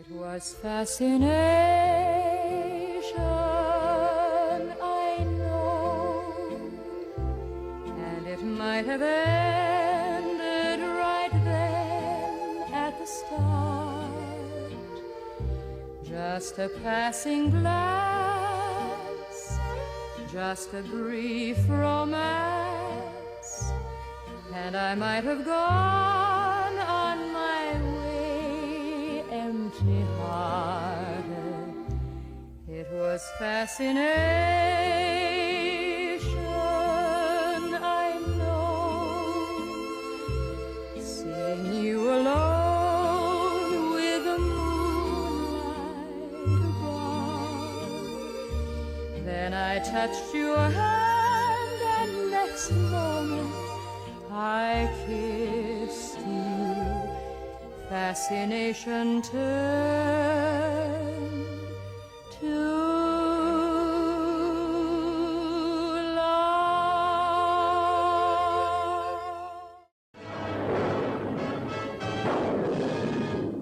It was fascination, I know, and it might have ended right then at the start. Just a passing glance, just a brief romance, and I might have gone on my way empty-hearted. It was fascination, I know, seeing you alone with the moonlight above. Then I touched your hand, and next moment I kissed you. Fascination turned to love.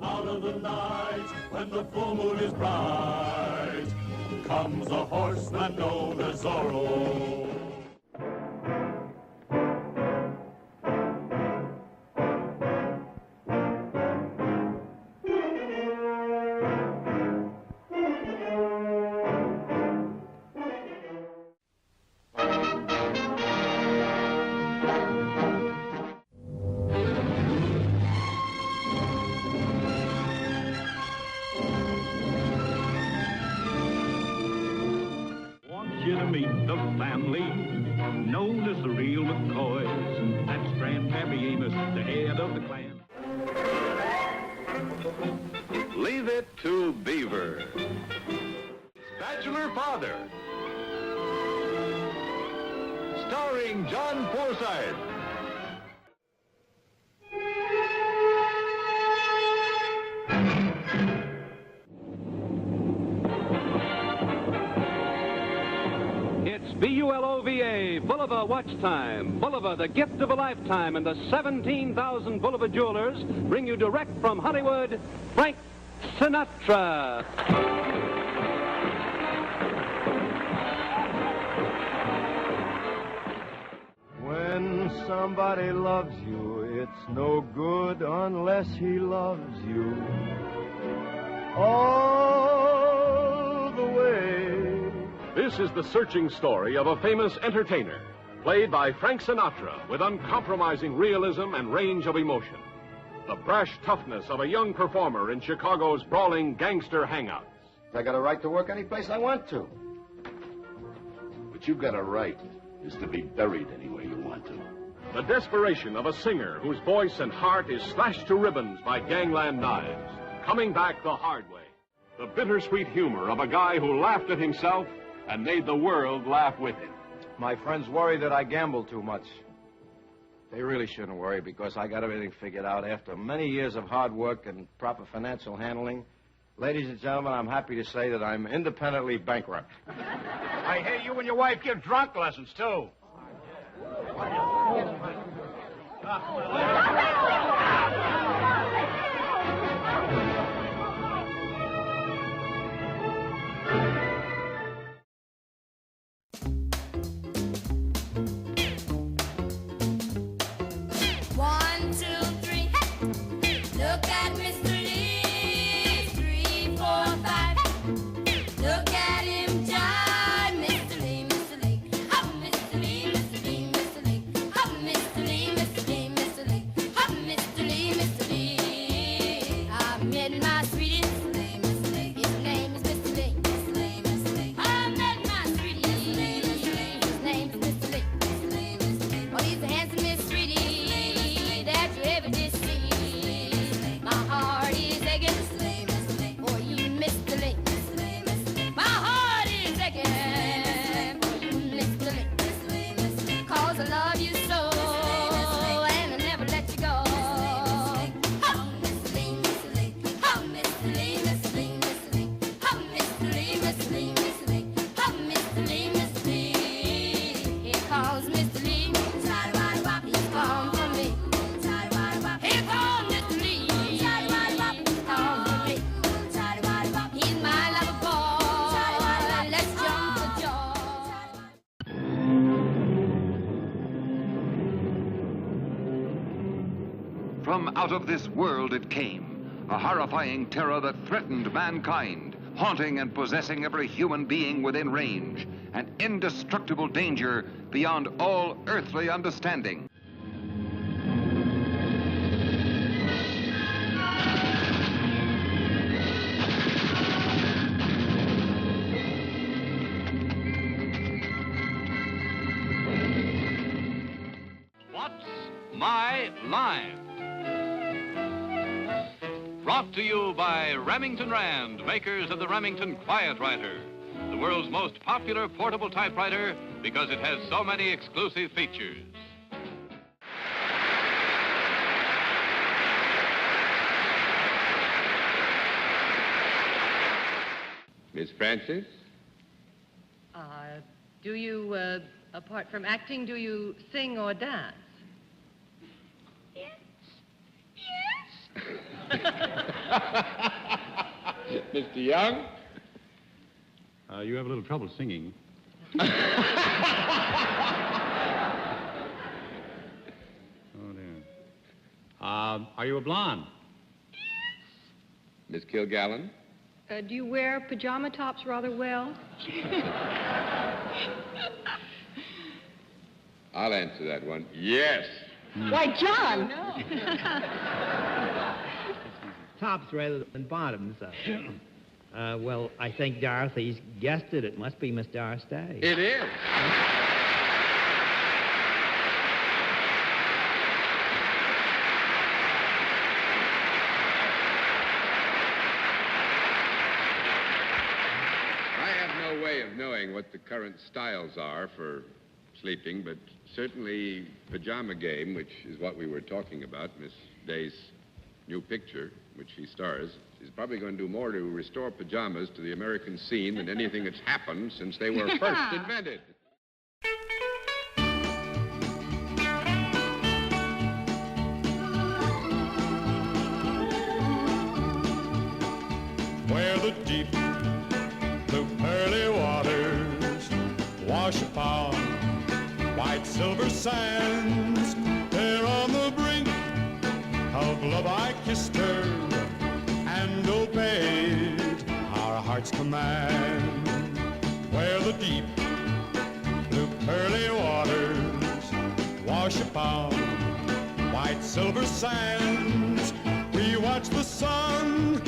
Out of the night, when the full moon is bright, comes a horseman known as Zorro. You to meet the family known as the real McCoys. That's Grandpappy Amos, the head of the clan. Leave it to Beaver. Bachelor Father. Starring John Forsythe. BULOVA, Bulova Watch Time. Bulova, the gift of a lifetime, and the 17,000 Bulova jewelers bring you direct from Hollywood, Frank Sinatra. When somebody loves you, it's no good unless he loves you all the way. This is the searching story of a famous entertainer, played by Frank Sinatra with uncompromising realism and range of emotion. The brash toughness of a young performer in Chicago's brawling gangster hangouts. I got a right to work any place I want to. What you've got a right is to be buried anywhere you want to. The desperation of a singer whose voice and heart is slashed to ribbons by gangland knives, coming back the hard way. The bittersweet humor of a guy who laughed at himself and made the world laugh with him. My friends worry that I gamble too much. They really shouldn't worry, because I got everything figured out after many years of hard work and proper financial handling. Ladies and gentlemen, I'm happy to say that I'm independently bankrupt. I hear you and your wife give drunk lessons, too. Miss From out of this world it came, a horrifying terror that threatened mankind, haunting and possessing every human being within range, an indestructible danger beyond all earthly understanding. What's My Line? Brought to you by Remington Rand, makers of the Remington Quiet Writer, the world's most popular portable typewriter because it has so many exclusive features. Miss Francis? Do you, apart from acting, do you sing or dance? Mr. Young? You have a little trouble singing. Oh, dear. Are you a blonde? Miss Kilgallen? Do you wear pajama tops rather well? I'll answer that one. Yes. Why, John! Tops rather than bottoms. Well, I think Dorothy's guessed it. It must be Miss Doris Day. It is. I have no way of knowing what the current styles are for sleeping, but certainly Pajama Game, which is what we were talking about, Miss Day's new picture, which she stars, is probably going to do more to restore pajamas to the American scene than anything that's happened since they were first invented. Where the deep blue pearly waters wash upon white silver sands, there on the brink of love I kissed her and obeyed our heart's command. Where the deep blue pearly waters wash upon white silver sands, we watch the sun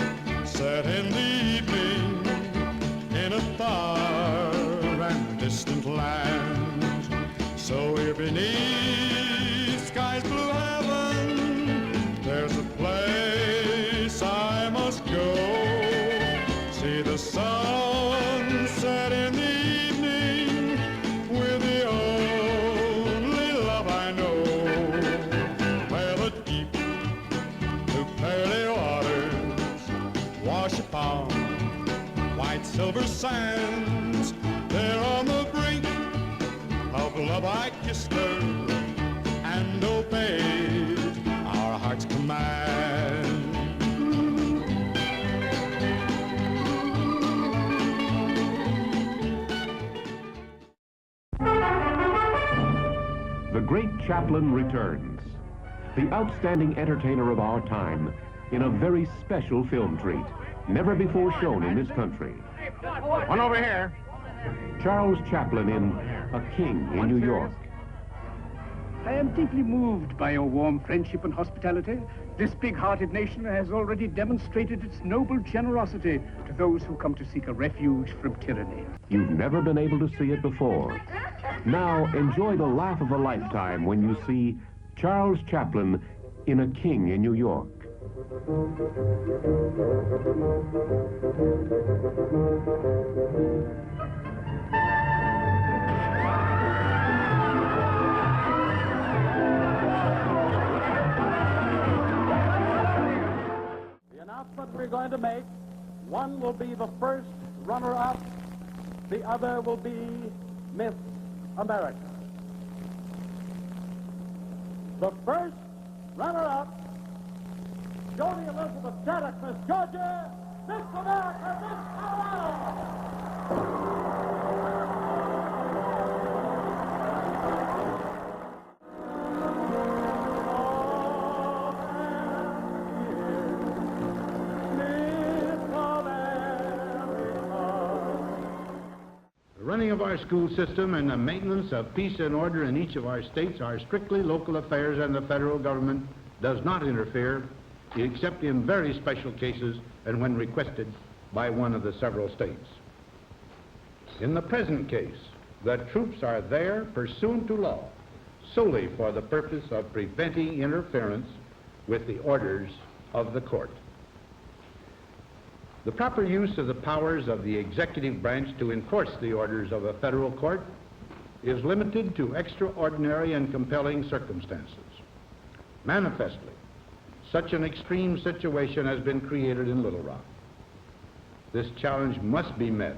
set in the evening in a far and distant land. So here beneath sky's blue heaven, there's a place I must go. See the sun set in the evening with the only love I know. Where the deep blue pearly waters wash upon white silver sands, there on the brink of love I kissed her and obeyed our heart's command. The great Chaplin returns, the outstanding entertainer of our time, in a very special film treat, never before shown in this country. One over here. Charles Chaplin in A King in New York. I am deeply moved by your warm friendship and hospitality. This big-hearted nation has already demonstrated its noble generosity to those who come to seek a refuge from tyranny. You've never been able to see it before. Now enjoy the laugh of a lifetime when you see Charles Chaplin in A King in New York. The announcement we're going to make, one will be the first runner-up, the other will be Miss America. The first runner-up, Jody Elizabeth Dedrick, Miss Georgia, Miss America, Miss Colorado. The running of our school system and the maintenance of peace and order in each of our states are strictly local affairs, and the federal government does not interfere except in very special cases and when requested by one of the several states. In the present case, the troops are there pursuant to law, solely for the purpose of preventing interference with the orders of the court. The proper use of the powers of the executive branch to enforce the orders of a federal court is limited to extraordinary and compelling circumstances. Manifestly, such an extreme situation has been created in Little Rock. This challenge must be met,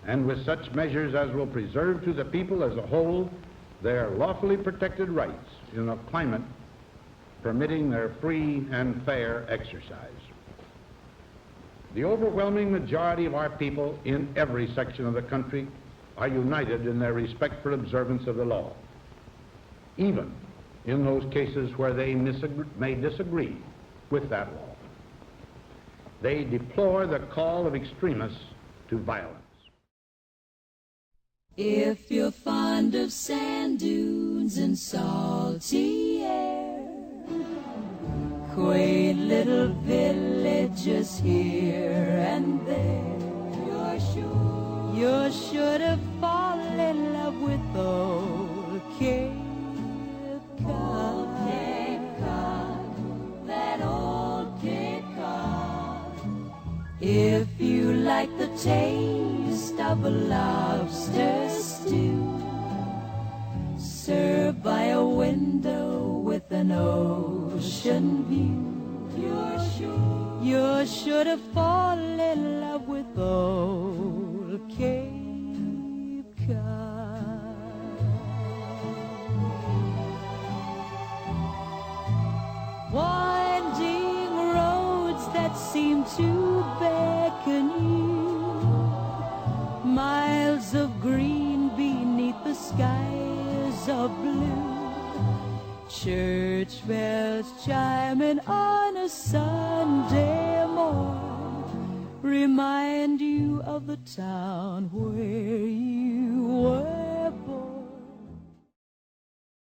and with such measures as will preserve to the people as a whole their lawfully protected rights in a climate permitting their free and fair exercise. The overwhelming majority of our people in every section of the country are united in their respect for observance of the law, even in those cases where they may disagree with that law. They deplore the call of extremists to violence. If you're fond of sand dunes and salty air, quaint little villages here and there, you're sure to fall in love with old Cape Cod. That old Cape Cod. If you like the taste of a lobster stew, served by a window with an ocean view, you're sure to fall in love with old Cape Cod. Winding roads that seem to beckon you, miles of green beneath the skies of blue, church bells chiming on a Sunday morn remind you of the town where you were